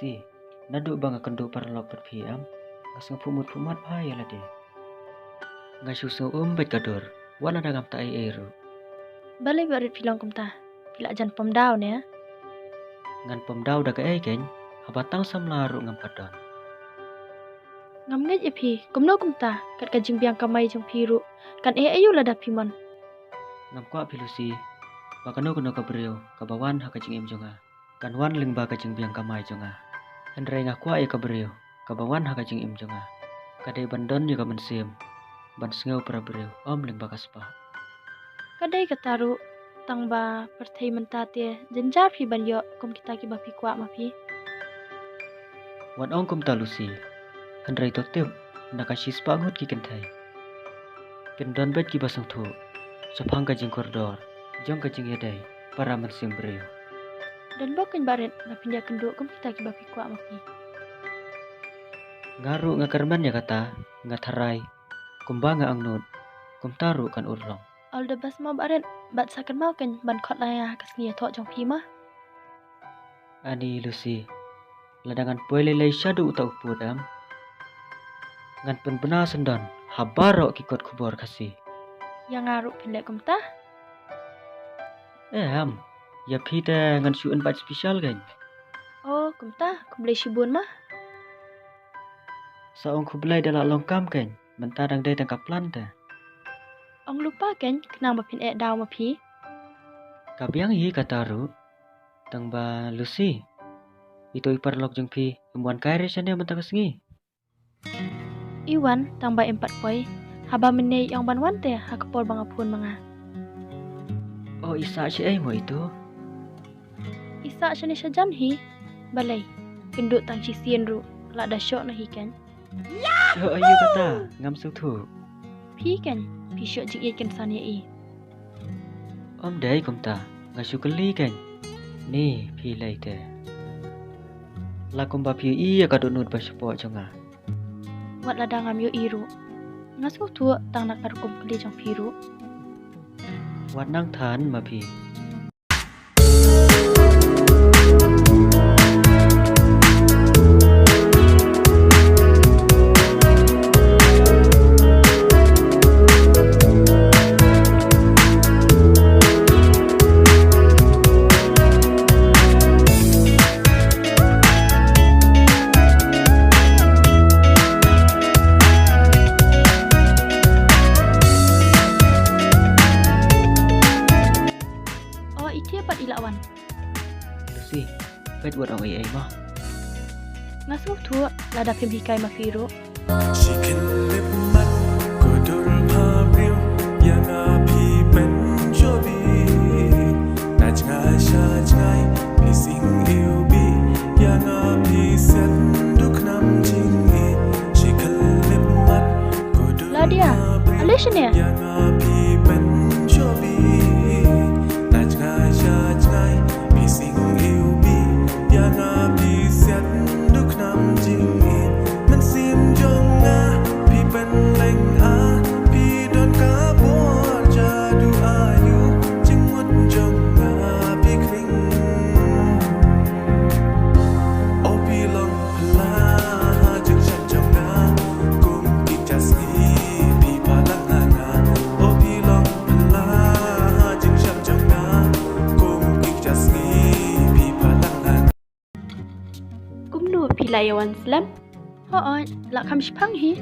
Lucy, naduk bang akan do parlok perpiam, ngasang pumut paya lah deh. Ngasusu bet kadur, wala dagam ta ai eru. Balai barit pilong kumta, pilak jan pemdaw ya. Ngan pemdaw daga ai ken, habatang sam laru ngam padon. Ngam ngej ipi, kumno kumta, kat kajing biang kamai jang piru, kan ayu lada piman. Ngam kwa pi Lucy, bakano kuno kabriu, kabawan hakajing im jonga. Kan wan ling ba kajing biang kamai jonga. Henry ngakwa e kabriu, kabawan hakajing im jonga. Kadai bandon juga mensim, ban sengau prabriu, om ling bakas pa. Kadai kataru, tang ba pertai mentate, jenjar pi banyo, kum kita ki bapi kuat mapi. Wan ong kum ta Lucy, Henry totip, nakashis pangut ki kentai. Kendon bet ki basang tu, sepang kajing koridor, jong kajing yadai, para mensim briu. Dan bokin barit, na pindah kenduk, kum kita ki bapi kuat mapi. Ngaru ngakarman ya kata, ngatarai, kumbanga angnut, kumtaru kan urlong. Al de bas mau barit, bat sakan mau kan ban kot laya kas ngia tok jong pi mah. Ani Lucy, ladangan poilelai syadu utau pudam, ngan penbena sendan, habarok kikot kubor kasih. Yang ngaru pindah kumta, Ya pita ngan syuun bat spesial kan. oh kumta, kum boleh shibun mah. Saong kublai dalam longkam kan, mentadang day tangkap planta. Ong lupa kan, kenang bapin daw mapi. Kabiang hi kataru, tang ba Lucy, itu iparlok jeng pi, embuan kairi syanya mentang sengi. Iwan, tang ba 4 poi, haba menei yang ban wante hakapol bangapun mga. Oh isa si ay mo itu. Isa siya ni siya jan hi, balay, kenduk tang sisien ru, lak da syok na hi kan. Oh ayo kata, ngam tu. Pi kan, pi syok jing ikan sanya i. Om day kumta, ngasu keli kan. Ni pi lay te. Lakum ba pi iya kadunut ba sepo jonga. Wat lada ngam yo iru. Ngasuh tu tang nak karukum keli jang piru. Wat nang tan ma pi. Ilawan. Lucy, bet buat orang ai mah. Ngasuh tu lada pimpikai mafiru. She can live mat kodul pamriu yang api penjobi Naj ngai pising iubi yang api senduk nam jingi She can live mat kodul Ladia, alishin ya? yang api penjobi Naj ngai pising iubi yang api senduk nam jingi Mensim jonga pi penleng pi don kabor jadu ayu jingmut jonga pi kring O pi long pala jeng syam jonga kum kijasgi pi palanganga O pi long pala jeng syam jonga kum kijasgi pi palanganga Kumnu pilayawan slam. Hoon, lak kam shpang hi.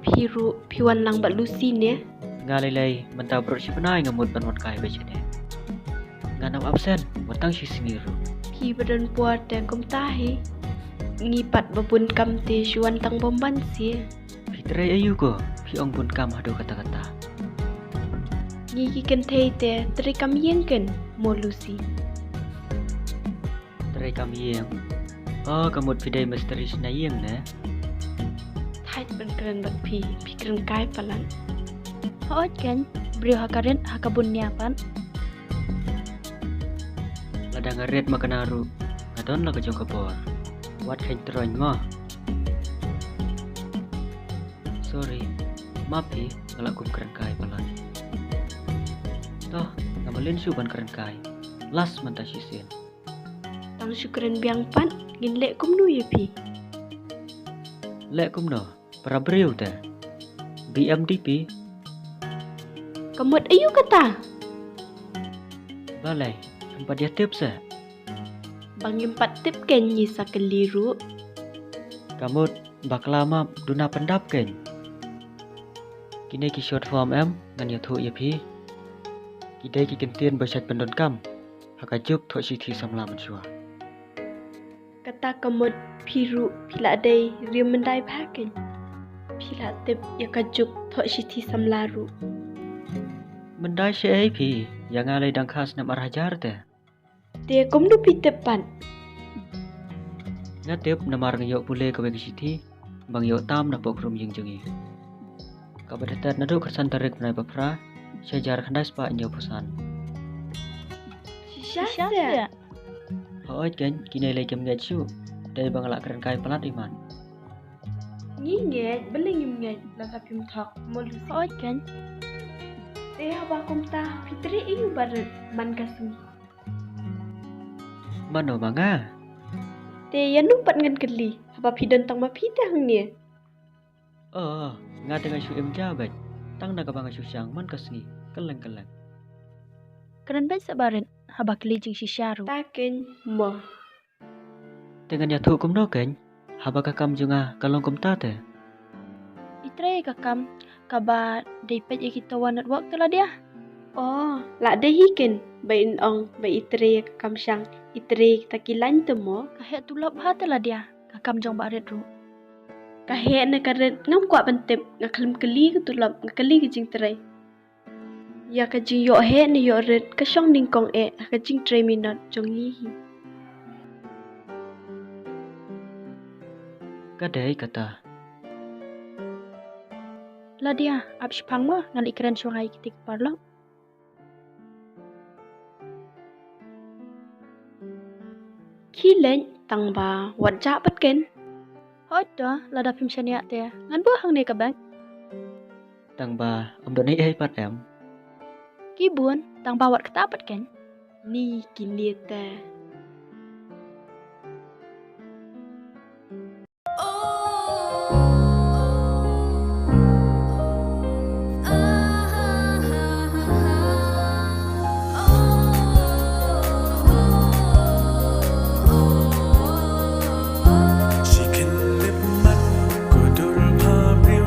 Piru piwan lang bat Lucy ne. Ngalilay, mentabro si penai ngamut banwan kai baca deh. Nganam absen, watang si siniru. Pi badan puat dan kum tahi. Ngipat babun kam te syuan tang bomban si. Fitrai ayu ko, pi ong pun kam hado kata-kata. Ngiki ken te te teri kam yengken mo Lucy. Terai kam yang. Oh, kamut pidai misteri sinayeng ne. Thait ban keren bat pi keren kai palan. Hoot kan, beliau hakaren hakabun niapan. Ladang ngaret makanaru, ngadon lah kejong kebor. Wat kain teroin ngoh. Sorry, mapi ngelakum keren kai palan. Toh, ngamalin suban keren kai. Las mentasisin. Tang syukuran biang pan, ngin lek kum nu ye pi. Lek kumno, para beriu te. BMDP, Kamut ayu kata. balai, empat dia tips se. Bang empat tip ken nyi sa keliru. Kamut baklama duna pendap ken. Kini ki short form em ngan ya thu ye pi. Kidai ki kentien bersat pendon kam. Hakajuk thok sithi samla menshua. Kata kamut piru pila adai riu mendai paken. Pila tip ya kajuk thok sithi samlaru. Mendai se ai pi, yang alai dang khas nam arhajar te. Dia kum nu pi tepan. Ngatip namar ngayok pule ke bagi sithi, bang yok tam na pokrum jing jengi. Kabadetat nadu kersan tarik menai bapra, sejar khandai spa nyo pusan. Sisa. Hoit ken kini lay kem ngai chu, dai bang lak keren kai pelat iman. Nginget, beling nginget lah tapi mutak mulu soot kan. Dia apa kum ta fitri iu barat man kasmi. Mano manga, Dia yang numpat ngan keli. Apa pidon tang ma pidang ni. ngat dengan shu em jabat, tang na kabang shu syang man kasni, keleng. Keren ben sabarin habak lijing si Syaru. Taken mo. Dengan ya thu kum no ken, habaka kam junga kalong kum ta te. Itre kakam kaba dapat ya kita wanat waktu lah dia. Oh, lak dah hiken. Bain ong, bai itre kam syang. Itre takilan tu mo. Kahek tulap hati lah dia. Kakam jong baret ru. Kahek na karet ngam kuat bentep. Ngakalim keli ke tulap. Ngakeli ke jing terai. Ya ka jing yok he ni yok red. Kasyong ningkong ka jing terai minat jong yihi. Kadai kata, Lah dia, abis pang mo ngan ikeren sungai kita parlo. Kilen tang ba wat jabat ken. Hot dah, lah dah pim syaniak dia. Ngan buah hang ni ka bang. tang ba om donai ai pat em. Kibun, tang bawat ketapat kan. Ni kilieta. She can lip mắt cô đôi pha bêu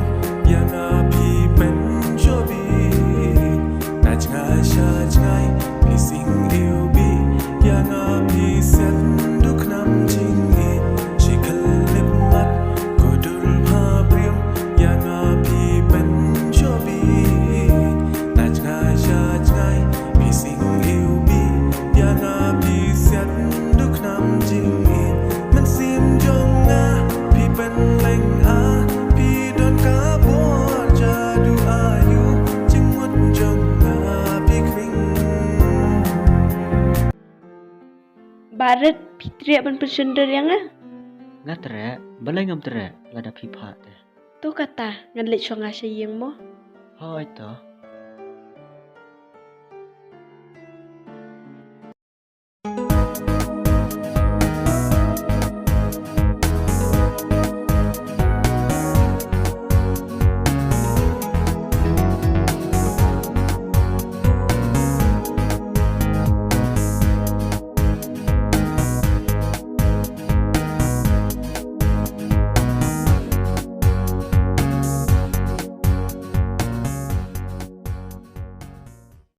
yang api ben jobi na chai pi sing yêu bi yang api set duk nam jing e she can lip mắt cô đôi pha bêu yang api ben jobi na chai pi sing yêu bi yang api set duk nam jing eมันเสียมจงอาพี่เป็นแหล่งอาพี่โดนกาบอจะดูอายุจึงหมดจงอาพี่คริ่ง Barat fitri ban persender yang ah. Ngat tere, balai ngam tere, lada pipa te. Tu kata ngan lek syong asya yang mo. Hoit to,